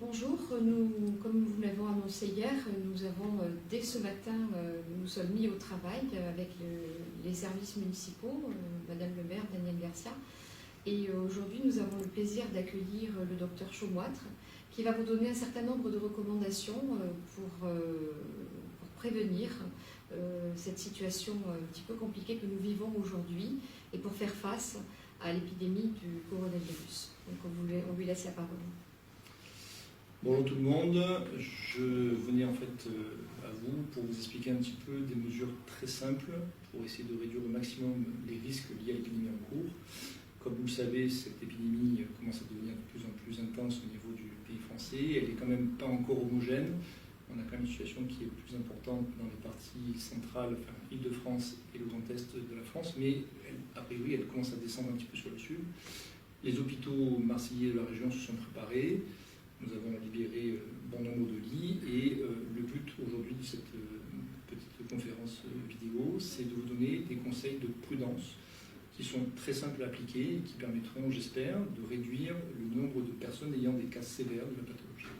Bonjour, comme vous l'avons annoncé hier, nous avons dès ce matin, nous sommes mis au travail avec les services municipaux, Madame le maire, Daniel Garcia, et aujourd'hui nous avons le plaisir d'accueillir le docteur Chaumoitre qui va vous donner un certain nombre de recommandations pour prévenir cette situation un petit peu compliquée que nous vivons aujourd'hui et pour faire face à l'épidémie du coronavirus. Donc on lui laisse la parole. Bonjour tout le monde, je venais en fait à vous pour vous expliquer un petit peu des mesures très simples pour essayer de réduire au maximum les risques liés à l'épidémie en cours. Comme vous le savez, cette épidémie commence à devenir de plus en plus intense au niveau du pays français. Elle n'est quand même pas encore homogène. On a quand même une situation qui est plus importante dans les parties centrales, enfin Île-de-France et le Grand Est de la France, mais a priori elle commence à descendre un petit peu sur le sud. Les hôpitaux marseillais de la région se sont préparés. Nous avons libéré bon nombre de lits et le but aujourd'hui de cette petite conférence vidéo, c'est de vous donner des conseils de prudence qui sont très simples à appliquer et qui permettront, j'espère, de réduire le nombre de personnes ayant des cas sévères de la pathologie.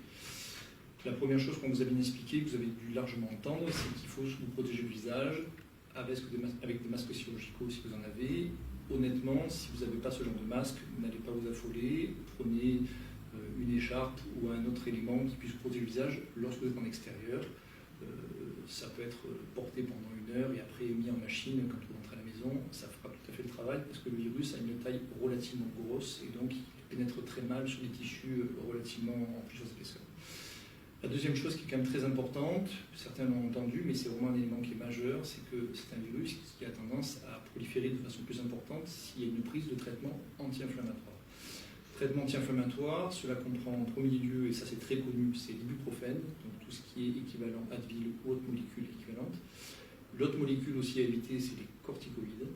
La première chose qu'on vous a bien expliqué, que vous avez dû largement entendre, c'est qu'il faut vous protéger le visage avec des masques chirurgicaux si vous en avez. Honnêtement, si vous n'avez pas ce genre de masque, n'allez pas vous affoler, prenez une écharpe ou un autre élément qui puisse protéger le visage lorsque vous êtes en extérieur. Ça peut être porté pendant 1 heure et après mis en machine quand vous rentrez à la maison. Ça fera tout à fait le travail parce que le virus a une taille relativement grosse et donc il pénètre très mal sur des tissus relativement en plusieurs épaisseurs. La deuxième chose qui est quand même très importante, certains l'ont entendu, mais c'est vraiment un élément qui est majeur, c'est que c'est un virus qui a tendance à proliférer de façon plus importante s'il y a une prise de traitement anti-inflammatoire. Traitement anti-inflammatoire, cela comprend en premier lieu, et ça c'est très connu, c'est l'ibuprofène, donc tout ce qui est équivalent Advil ou autre molécule équivalente. L'autre molécule aussi à éviter, c'est les corticoïdes,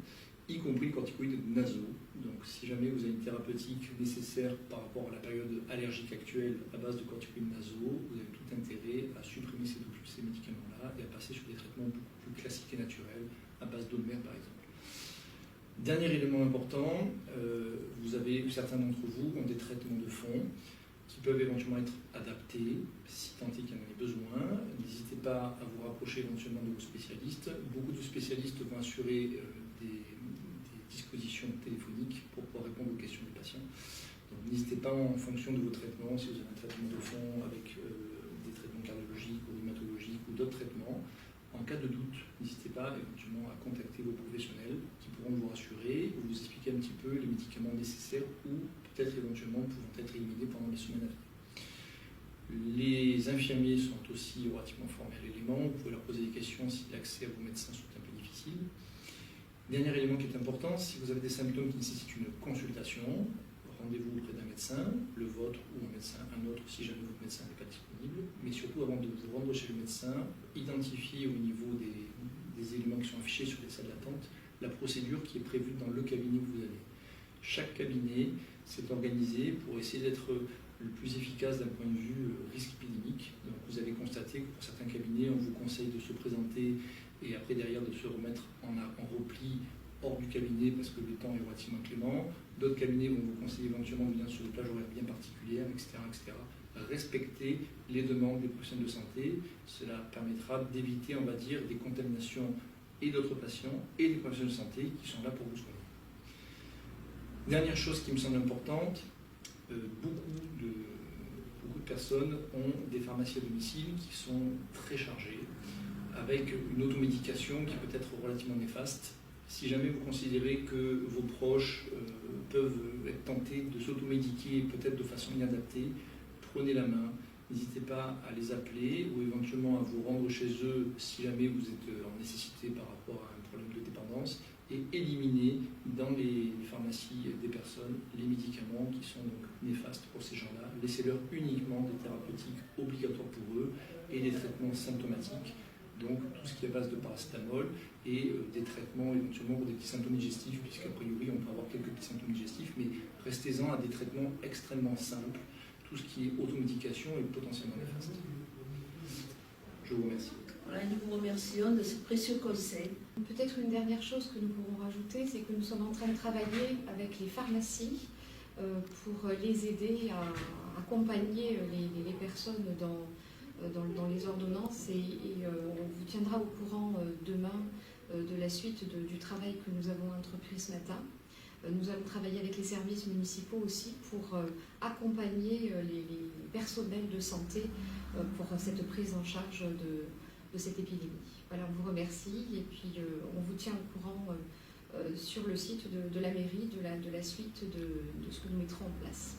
y compris les corticoïdes nasaux. Donc si jamais vous avez une thérapeutique nécessaire par rapport à la période allergique actuelle à base de corticoïdes nasaux, vous avez tout intérêt à supprimer ces médicaments-là et à passer sur des traitements beaucoup plus classiques et naturels à base d'eau de mer par exemple. Dernier élément important, certains d'entre vous ont des traitements de fond qui peuvent éventuellement être adaptés, si tant est qu'il y en ait besoin. N'hésitez pas à vous rapprocher éventuellement de vos spécialistes. Beaucoup de spécialistes vont assurer des dispositions téléphoniques pour pouvoir répondre aux questions des patients. Donc n'hésitez pas en fonction de vos traitements, si vous avez un traitement de fond avec des traitements cardiologiques ou rhumatologiques ou d'autres traitements, en cas de doute, n'hésitez pas éventuellement à contacter vos professionnels qui pourront vous rassurer ou vous expliquer un petit peu les médicaments nécessaires ou peut-être éventuellement pouvant être éliminés pendant les semaines à venir. Les infirmiers sont aussi relativement formés à l'élément, vous pouvez leur poser des questions si l'accès à vos médecins sont un peu difficile. Dernier élément qui est important, si vous avez des symptômes qui nécessitent une consultation, rendez-vous auprès d'un médecin, le vôtre ou un autre si jamais votre médecin n'est pas disponible, mais surtout avant de vous rendre chez le médecin, identifiez au niveau des éléments qui sont affichés sur les salles d'attente la procédure qui est prévue dans le cabinet où vous allez. Chaque cabinet s'est organisé pour essayer d'être le plus efficace d'un point de vue risque épidémique. Donc vous avez constaté que pour certains cabinets, on vous conseille de se présenter et après derrière de se remettre en repli hors du cabinet parce que le temps est relativement clément. D'autres cabinets vont vous conseiller éventuellement de venir sur des plages horaires bien particulières, etc., etc. Respectez les demandes des professionnels de santé. Cela permettra d'éviter, on va dire, des contaminations et d'autres patients et des professionnels de santé qui sont là pour vous soigner. Dernière chose qui me semble importante, beaucoup de personnes ont des pharmacies à domicile qui sont très chargées, avec une automédication qui peut être relativement néfaste. Si jamais vous considérez que vos proches peuvent être tentés de s'automédiquer peut-être de façon inadaptée, prenez la main, n'hésitez pas à les appeler ou éventuellement à vous rendre chez eux si jamais vous êtes en nécessité par rapport à un problème de dépendance et éliminez dans les pharmacies des personnes les médicaments qui sont donc néfastes pour ces gens-là. Laissez-leur uniquement des thérapeutiques obligatoires pour eux et des traitements symptomatiques. Donc tout ce qui est à base de paracétamol et des traitements éventuellement pour des petits symptômes digestifs, puisqu'a priori on peut avoir quelques petits symptômes digestifs, mais restez-en à des traitements extrêmement simples. Tout ce qui est automédication est potentiellement néfaste. Je vous remercie. Voilà, nous vous remercions de ces précieux conseils. Peut-être une dernière chose que nous pourrons rajouter, c'est que nous sommes en train de travailler avec les pharmacies pour les aider à accompagner les personnes dans les ordonnances et on vous tiendra au courant demain de la suite du travail que nous avons entrepris ce matin. Nous allons travailler avec les services municipaux aussi pour accompagner les personnels de santé pour cette prise en charge de cette épidémie. Voilà, on vous remercie et puis on vous tient au courant sur le site de la mairie de la suite de ce que nous mettrons en place.